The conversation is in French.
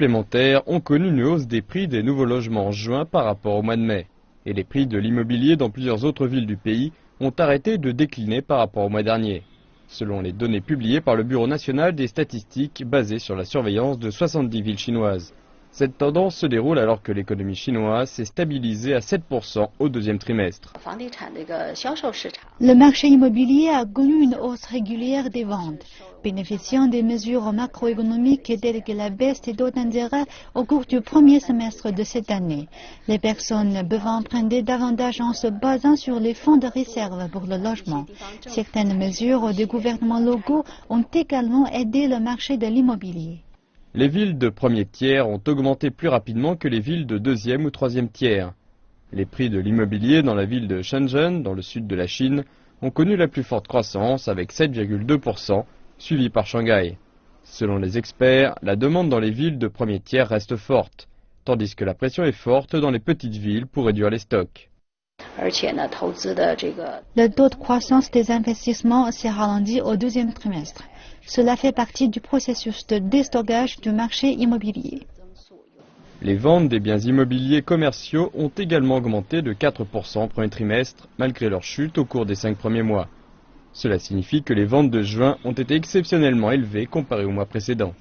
supplémentaires ont connu une hausse des prix des nouveaux logements en juin par rapport au mois de mai. Et les prix de l'immobilier dans plusieurs autres villes du pays ont arrêté de décliner par rapport au mois dernier, selon les données publiées par le Bureau national des statistiques basées sur la surveillance de 70 villes chinoises. Cette tendance se déroule alors que l'économie chinoise s'est stabilisée à 7% au deuxième trimestre. Le marché immobilier a connu une hausse régulière des ventes, bénéficiant des mesures macroéconomiques telles que la baisse des taux d'intérêt au cours du premier semestre de cette année. Les personnes peuvent emprunter davantage en se basant sur les fonds de réserve pour le logement. Certaines mesures des gouvernements locaux ont également aidé le marché de l'immobilier. Les villes de premier tiers ont augmenté plus rapidement que les villes de deuxième ou troisième tiers. Les prix de l'immobilier dans la ville de Shenzhen, dans le sud de la Chine, ont connu la plus forte croissance avec 7,2%, suivi par Shanghai. Selon les experts, la demande dans les villes de premier tiers reste forte, tandis que la pression est forte dans les petites villes pour réduire les stocks. Le taux de croissance des investissements s'est ralenti au deuxième trimestre. Cela fait partie du processus de déstockage du marché immobilier. Les ventes des biens immobiliers commerciaux ont également augmenté de 4% au premier trimestre, malgré leur chute au cours des 5 premiers mois. Cela signifie que les ventes de juin ont été exceptionnellement élevées comparées au mois précédent.